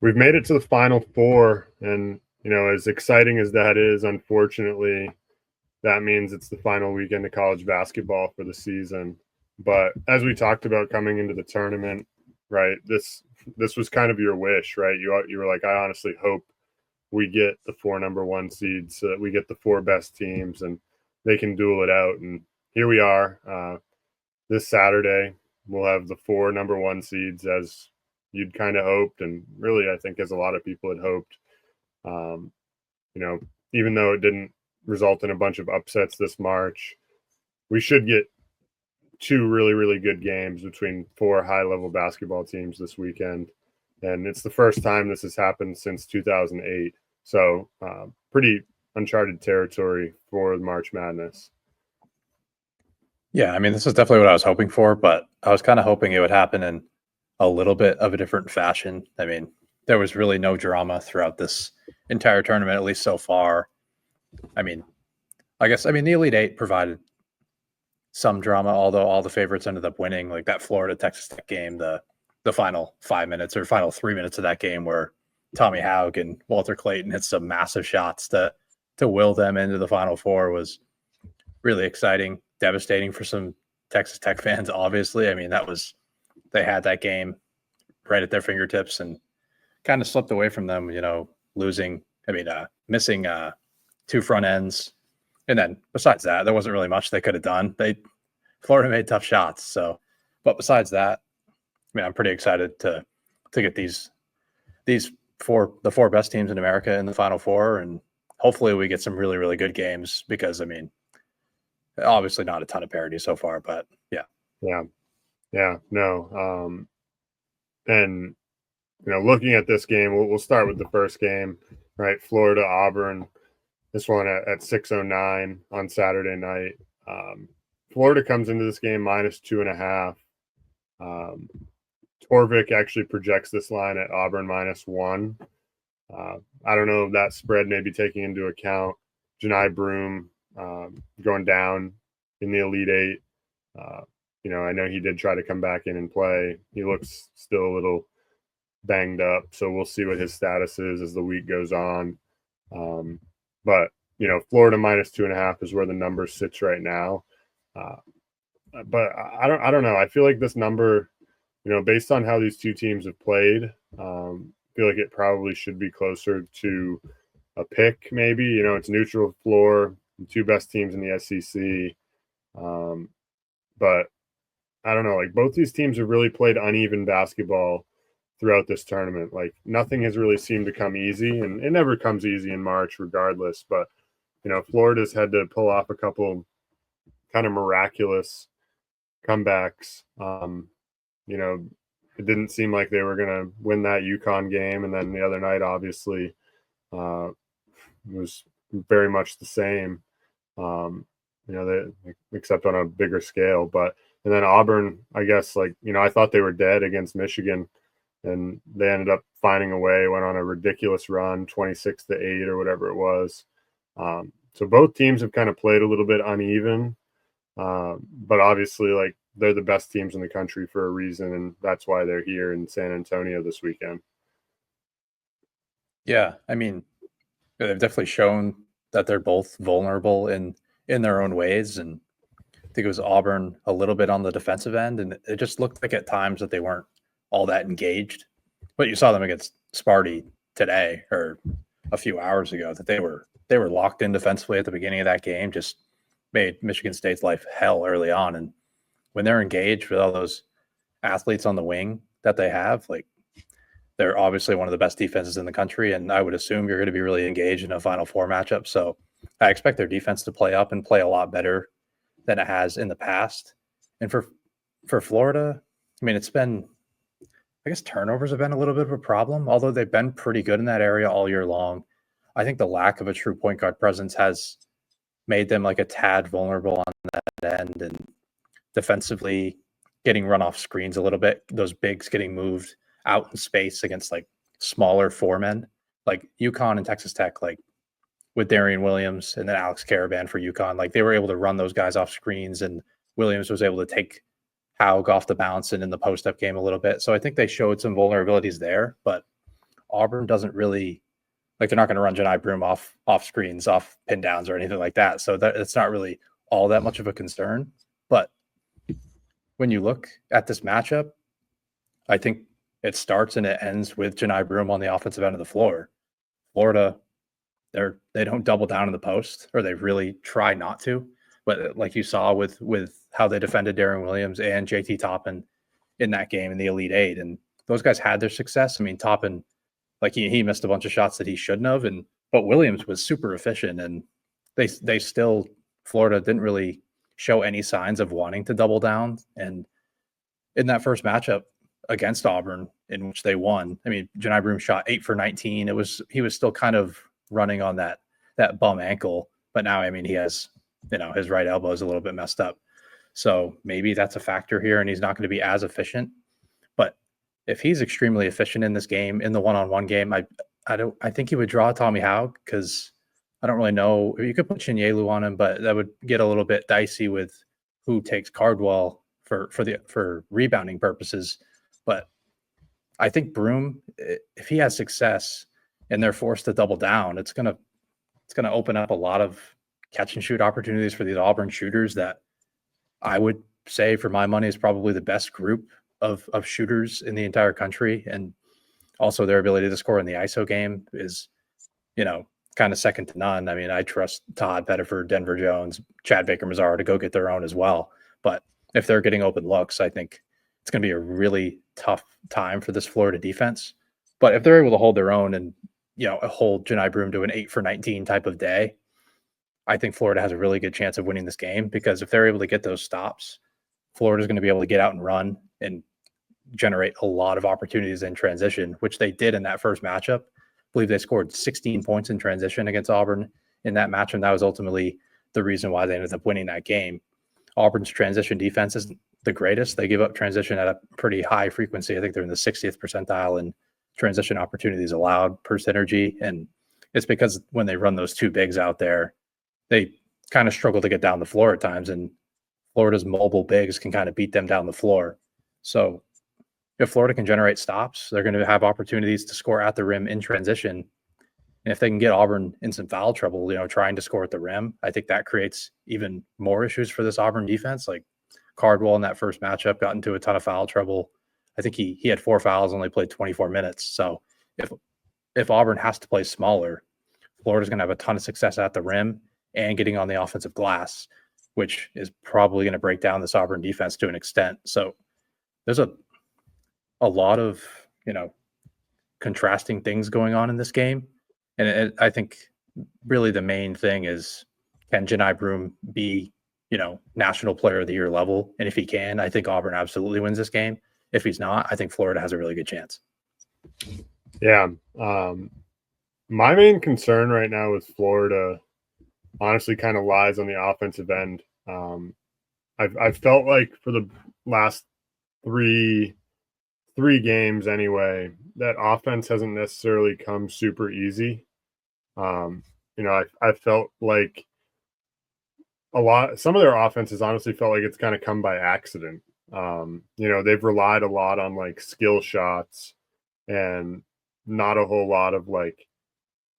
We've made it to the Final Four, and as exciting as that is, unfortunately, that means it's the final weekend of college basketball for the season. But as we talked about coming into the tournament, right? This was kind of your wish, right? You were like, I honestly hope we get the four number one seeds, so that we get the four best teams, and they can duel it out. And here we are. This Saturday, we'll have the four number one seeds as you'd kind of hoped, and really, I think as a lot of people had hoped. Um, you know, even though it didn't result in a bunch of upsets this March, we should get two really, really good games between four high level basketball teams this weekend. And it's the first time this has happened since 2008. So, pretty uncharted territory for March Madness. Yeah, I mean, this is definitely what I was hoping for, but I was kind of hoping it would happen in a little bit of a different fashion. I mean, there was really no drama throughout this entire tournament, at least so far. I mean, the Elite Eight provided some drama, although all the favorites ended up winning, like that Florida Texas Tech game, the final 5 minutes or final 3 minutes of that game where Tommy Haug and Walter Clayton hit some massive shots to will them into the Final Four was really exciting, devastating for some Texas Tech fans, obviously. I mean, they had that game right at their fingertips and kind of slipped away from them, missing two front ends. And then besides that, there wasn't really much they could have done. Florida made tough shots. So, but besides that, I mean, I'm pretty excited to get the four best teams in America in the Final Four, and hopefully we get some really, really good games because, I mean, obviously not a ton of parity so far, but yeah. No. And looking at this game, we'll start with the first game, right? Florida Auburn. This one at 6:09 on Saturday night. Florida comes into this game minus 2.5. Torvik actually projects this line at Auburn -1. I don't know if that spread may be taking into account Janai Broom going down in the Elite Eight. I know he did try to come back in and play. He looks still a little banged up, so we'll see what his status is as the week goes on. But Florida -2.5 is where the number sits right now. But I don't know. I feel like this number, based on how these two teams have played, I feel like it probably should be closer to a pick. Maybe it's neutral floor, the two best teams in the SEC. But I don't know. Like both these teams have really played uneven basketball throughout this tournament. Like nothing has really seemed to come easy, and it never comes easy in March, regardless. But Florida's had to pull off a couple kind of miraculous comebacks. It didn't seem like they were going to win that UConn game, and then the other night, obviously, was very much the same. Except on a bigger scale. And then Auburn, I guess, I thought they were dead against Michigan, and they ended up finding a way, went on a ridiculous run, 26-8 or whatever it was. So both teams have kind of played a little bit uneven, but obviously, they're the best teams in the country for a reason, and that's why they're here in San Antonio this weekend. Yeah, I mean, they've definitely shown that they're both vulnerable in their own ways, and I think it was Auburn a little bit on the defensive end, and it just looked like at times that they weren't all that engaged. But you saw them against Sparty today or a few hours ago that they were locked in defensively at the beginning of that game, just made Michigan State's life hell early on. And when they're engaged with all those athletes on the wing that they have, they're obviously one of the best defenses in the country, and I would assume you're going to be really engaged in a Final Four matchup. So I expect their defense to play up and play a lot better than it has in the past. And for Florida, I mean, it's been, I guess turnovers have been a little bit of a problem, although they've been pretty good in that area all year long. I think the lack of a true point guard presence has made them like a tad vulnerable on that end, and defensively getting run off screens a little bit, those bigs getting moved out in space against smaller four men, like UConn and Texas Tech, with Darian Williams and then Alex Caravan for UConn. They were able to run those guys off screens, and Williams was able to take Haug off the bounce and in the post-up game a little bit. So I think they showed some vulnerabilities there, but Auburn doesn't really like they're not going to run Janai Broom off screens, off pin downs, or anything like that. So that it's not really all that much of a concern. But when you look at this matchup, I think it starts and it ends with Janai Broom on the offensive end of the floor. Florida, they don't double down in the post, or they really try not to. But like you saw with how they defended Darren Williams and JT Toppin in that game in the Elite Eight, and those guys had their success. I mean, Toppin, like he missed a bunch of shots that he shouldn't have, but Williams was super efficient, and they still Florida didn't really show any signs of wanting to double down. And in that first matchup against Auburn, in which they won, I mean, Janai Broom shot 8 for 19. He was still kind of running on that bum ankle, but now I mean he has his right elbow is a little bit messed up, so maybe that's a factor here, and he's not going to be as efficient. But if he's extremely efficient in this game, in the one-on-one game, I think he would draw Tommy Howe, because I don't really know. You could put Chinyelu on him, but that would get a little bit dicey with who takes Cardwell for rebounding purposes. But I think Broom, if he has success and they're forced to double down, it's gonna open up a lot of catch and shoot opportunities for these Auburn shooters that I would say, for my money, is probably the best group of shooters in the entire country. And also their ability to score in the ISO game is, kind of second to none. I mean, I trust Todd Pettiford, Denver Jones, Chad Baker-Mazara to go get their own as well. But if they're getting open looks, I think it's going to be a really tough time for this Florida defense. But if they're able to hold their own and, hold Janai Broom to an 8 for 19 type of day, I think Florida has a really good chance of winning this game, because if they're able to get those stops, Florida's going to be able to get out and run and generate a lot of opportunities in transition, which they did in that first matchup. I believe they scored 16 points in transition against Auburn in that match, and that was ultimately the reason why they ended up winning that game. Auburn's transition defense isn't the greatest. They give up transition at a pretty high frequency. I think they're in the 60th percentile in transition opportunities allowed per synergy, and it's because when they run those two bigs out there, they kind of struggle to get down the floor at times, and Florida's mobile bigs can kind of beat them down the floor. So if Florida can generate stops, they're going to have opportunities to score at the rim in transition. And if they can get Auburn in some foul trouble, trying to score at the rim, I think that creates even more issues for this Auburn defense. Like Cardwell in that first matchup got into a ton of foul trouble. I think he had 4 fouls, only played 24 minutes. So if Auburn has to play smaller, Florida's going to have a ton of success at the rim and getting on the offensive glass, which is probably going to break down this Auburn defense to an extent. So there's a lot of, contrasting things going on in this game. And I think really the main thing is, can Janai Broom be, National Player of the Year level? And if he can, I think Auburn absolutely wins this game. If he's not, I think Florida has a really good chance. Yeah. My main concern right now with Florida honestly kind of lies on the offensive end. I've felt like for the last three games anyway, that offense hasn't necessarily come super easy. I felt like some of their offenses honestly felt like it's kind of come by accident. They've relied a lot on like skill shots and not a whole lot of like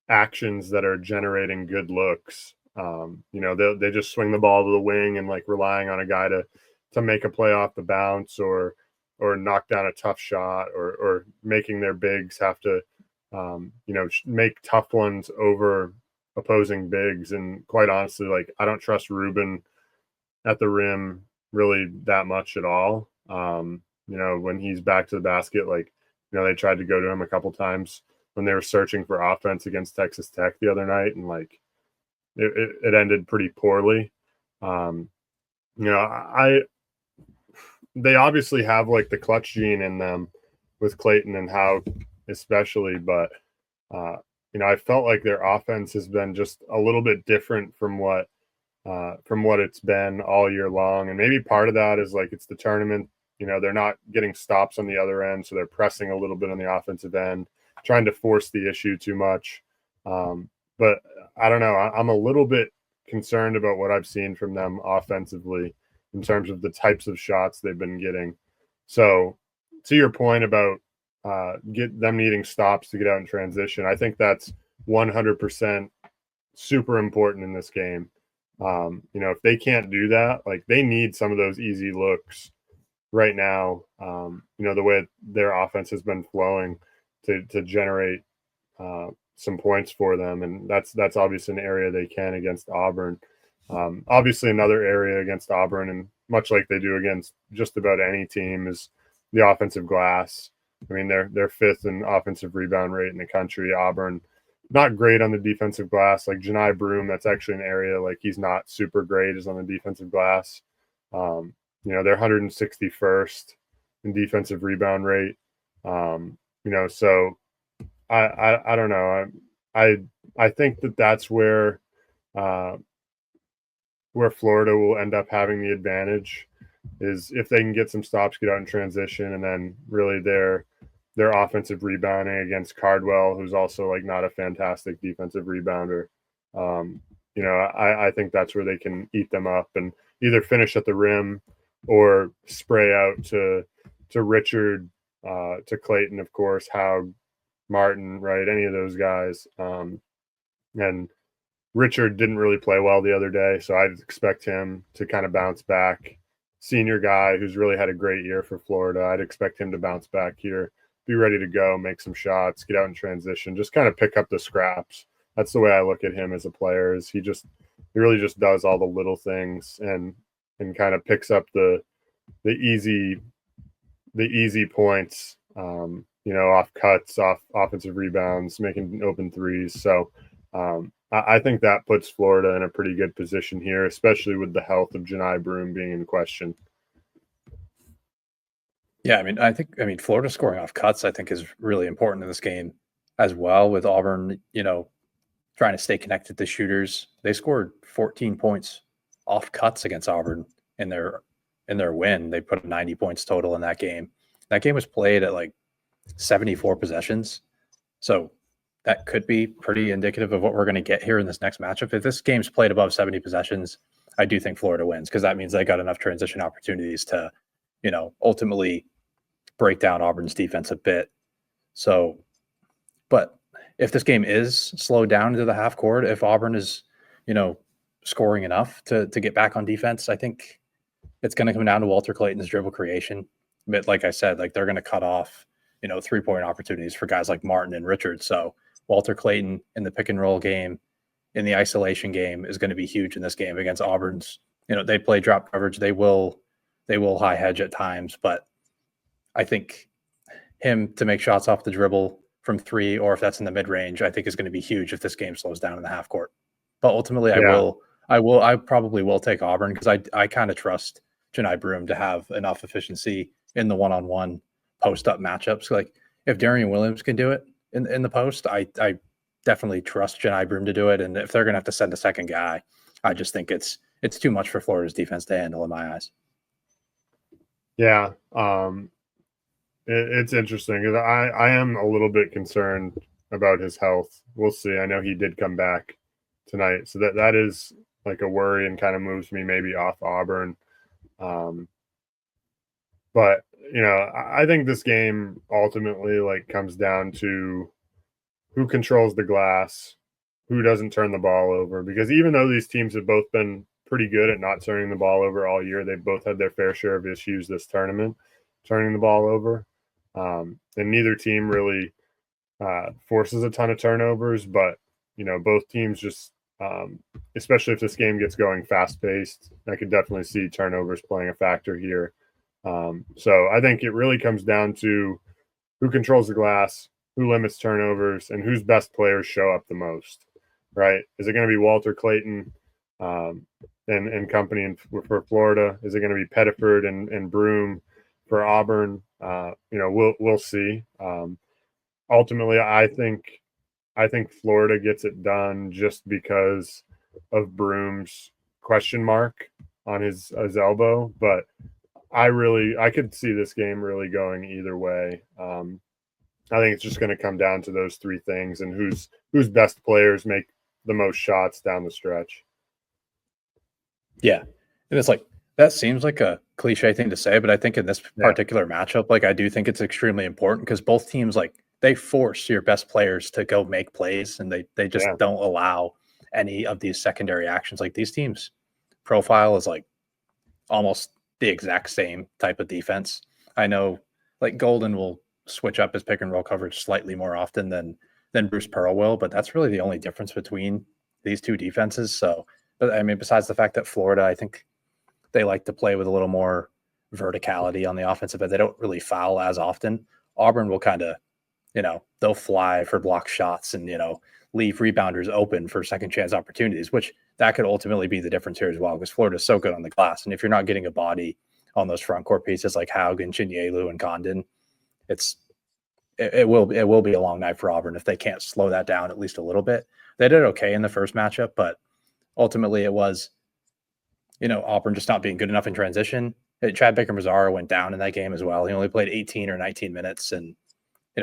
actions that are generating good looks. They just swing the ball to the wing and like relying on a guy to make a play off the bounce or knock down a tough shot or making their bigs have to, make tough ones over opposing bigs. And quite honestly, like I don't trust Rubin at the rim really that much at all. When he's back to the basket, like, they tried to go to him a couple times when they were searching for offense against Texas Tech the other night, and like it ended pretty poorly. They obviously have like the clutch gene in them with Clayton and Howe especially, but I felt like their offense has been just a little bit different from what it's been all year long. And maybe part of that is like it's the tournament. They're not getting stops on the other end, so they're pressing a little bit on the offensive end, trying to force the issue too much. But I don't know. I'm a little bit concerned about what I've seen from them offensively in terms of the types of shots they've been getting. So to your point about get them needing stops to get out in transition. I think that's 100% super important in this game. If they can't do that, like they need some of those easy looks right now. The way their offense has been flowing to generate some points for them, and that's obviously an area they can against Auburn. Obviously, another area against Auburn, and much like they do against just about any team, is the offensive glass. I mean, they're fifth in offensive rebound rate in the country. Auburn, not great on the defensive glass. Like Janai Broom, that's actually an area like he's not super great is on the defensive glass. They're 161st in defensive rebound rate. So I don't know. I think that's where Florida will end up having the advantage is if they can get some stops, get out in transition, and then really their offensive rebounding against Cardwell, who's also like not a fantastic defensive rebounder. I think that's where they can eat them up and either finish at the rim or spray out to Richard, to Clayton, of course, Howe, Martin, right? Any of those guys. And Richard didn't really play well the other day, so I'd expect him to kind of bounce back. Senior guy who's really had a great year for Florida. I'd expect him to bounce back here, be ready to go, make some shots, get out in transition, just kind of pick up the scraps. That's the way I look at him as a player. Is he really just does all the little things and kind of picks up the easy points, off cuts, off offensive rebounds, making open threes. So I think that puts Florida in a pretty good position here, especially with the health of Janai Broom being in question. Yeah, I think Florida scoring off cuts, I think, is really important in this game as well. With Auburn, trying to stay connected to shooters, they scored 14 points off cuts against Auburn in their win. They put 90 points total in that game. That game was played at like 74 possessions, so that could be pretty indicative of what we're going to get here in this next matchup. If this game's played above 70 possessions, I do think Florida wins because that means they got enough transition opportunities to, ultimately break down Auburn's defense a bit. So, but if this game is slowed down into the half court, if Auburn is, scoring enough to get back on defense, I think it's going to come down to Walter Clayton's dribble creation. But like I said, like they're going to cut off, 3-point opportunities for guys like Martin and Richard. So Walter Clayton in the pick and roll game, in the isolation game, is going to be huge in this game against Auburn's. They play drop coverage. They will high hedge at times, but I think him to make shots off the dribble from three, or if that's in the mid range, I think is going to be huge if this game slows down in the half court. But ultimately, I probably will take Auburn because I kind of trust Janai Broom to have enough efficiency in the one-on-one post-up matchups. Like if Darian Williams can do it in the post, I definitely trust Janai Broom to do it. And if they're going to have to send a second guy, I just think it's too much for Florida's defense to handle in my eyes. Yeah, it's interesting because I am a little bit concerned about his health. We'll see. I know he did come back tonight, so that is like a worry and kind of moves me maybe off Auburn. But I think this game ultimately like comes down to who controls the glass, who doesn't turn the ball over. Because even though these teams have both been pretty good at not turning the ball over all year, they've both had their fair share of issues this tournament turning the ball over. And neither team really forces a ton of turnovers, but both teams just, especially if this game gets going fast paced, I could definitely see turnovers playing a factor here. So I think it really comes down to who controls the glass, who limits turnovers, and whose best players show up the most, right? Is it going to be Walter Clayton and company for Florida? Is it going to be Pettiford and Broom for Auburn? We'll see. Ultimately, I think Florida gets it done just because of Broom's question mark on his elbow, but I could see this game really going either way. I think it's just going to come down to those three things and whose best players make the most shots down the stretch. Yeah. And it's like That seems like a cliche thing to say, but I think in this Yeah, particular matchup, like I do think it's extremely important because both teams like they force your best players to go make plays and they yeah, just don't allow any of these secondary actions. Like these teams profile is like almost the exact same type of defense. I know like Golden will switch up his pick and roll coverage slightly more often than Bruce Pearl will, but that's really the only difference between these two defenses. So, but I mean, besides the fact that Florida, I think they like to play with a little more verticality on the offensive end. They don't really foul as often. Auburn will kind of, they'll fly for block shots and, leave rebounders open for second chance opportunities, which that could ultimately be the difference here as well because Florida's so good on the glass. And if you're not getting a body on those front court pieces like Haug and Chinyelu and Condon, it will be a long night for Auburn if they can't slow that down at least a little bit. They did okay in the first matchup, but ultimately it was Auburn just not being good enough in transition. Chad Baker-Mazara went down in that game as well. He only played 18 or 19 minutes, and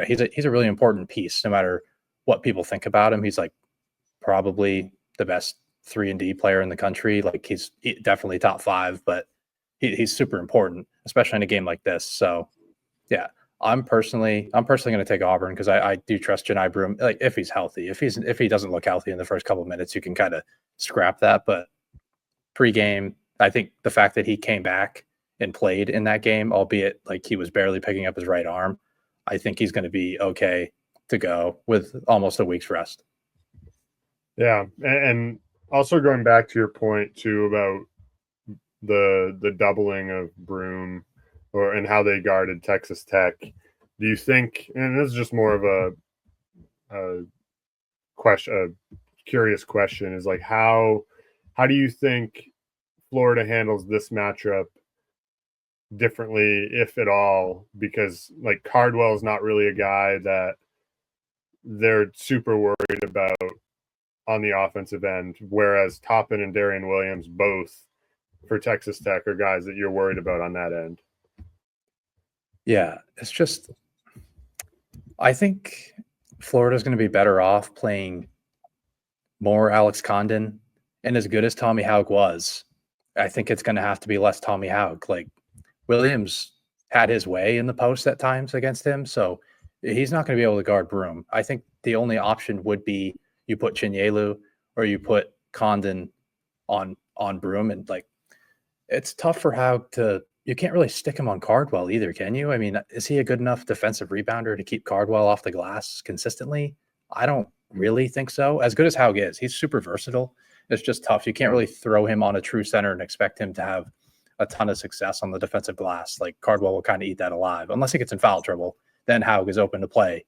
he's a really important piece. No matter what people think about him, he's like probably the best 3-and-D player in the country. Like he's definitely top 5, but he's super important, especially in a game like this. So yeah, I'm personally going to take Auburn because I do trust Janai Broom. Like if he's healthy, if he doesn't look healthy in the first couple of minutes, you can kind of scrap that, but pregame, I think the fact that he came back and played in that game, albeit like he was barely picking up his right arm, I think he's going to be okay to go with almost a week's rest. yeah. And also going back to your point too about the doubling of Broom and how they guarded Texas Tech. Do you think? And this is just more of a question, a curious question, is like how do you think Florida handles this matchup differently, if at all? Because like Cardwell is not really a guy that they're super worried about on the offensive end, whereas Toppin and Darian Williams both for Texas Tech are guys that you're worried about on that end. Yeah, it's just I think Florida's going to be better off playing more Alex Condon, and as good as Tommy Haug was, I think it's going to have to be less Tommy Haug. Like Williams had his way in the post at times against him, so he's not going to be able to guard Broom. I think the only option would be you put Chinyelu or you put Condon on Broom, and like it's tough for Haug to. You can't really stick him on Cardwell either, can you? I mean, is he a good enough defensive rebounder to keep Cardwell off the glass consistently? I don't really think so. As good as Haug is, he's super versatile. It's just tough. You can't really throw him on a true center and expect him to have a ton of success on the defensive glass. Like Cardwell will kind of eat that alive. Unless he gets in foul trouble, then Haug is open to play.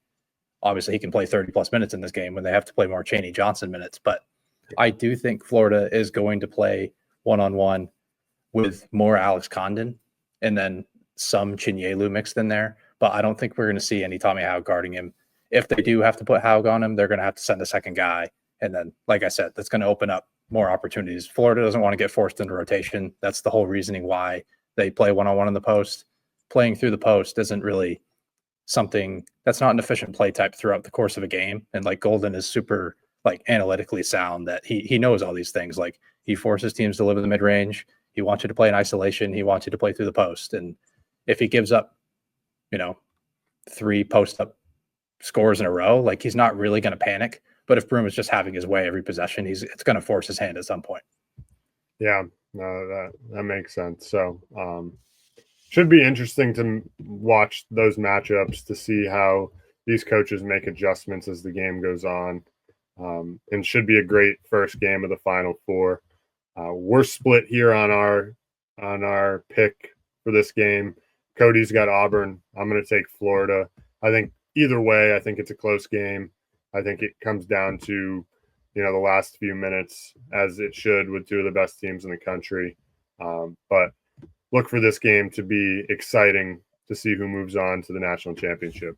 Obviously, he can play 30 plus minutes in this game when they have to play more Chaney Johnson minutes. But I do think Florida is going to play one-on-one with more Alex Condon and then some Chinyelu mixed in there. But I don't think we're going to see any Tommy Haug guarding him. If they do have to put Haug on him, they're going to have to send a second guy. And then, like I said, that's going to open up more opportunities. Florida doesn't want to get forced into rotation. That's the whole reasoning why they play one-on-one in the post. Playing through the post isn't really something that's not an efficient play type throughout the course of a game. And like Golden is super like analytically sound that he knows all these things. Like he forces teams to live in the mid-range. He wants you to play in isolation. He wants you to play through the post. And if he gives up, 3 post-up scores in a row, like he's not really going to panic. But if Broom is just having his way every possession, it's going to force his hand at some point. Yeah, no, that makes sense. So should be interesting to watch those matchups to see how these coaches make adjustments as the game goes on. And should be a great first game of the Final Four. We're split here on our pick for this game. Cody's got Auburn. I'm going to take Florida. I think either way, I think it's a close game. I think it comes down to the last few minutes, as it should with two of the best teams in the country. But look for this game to be exciting to see who moves on to the national championship.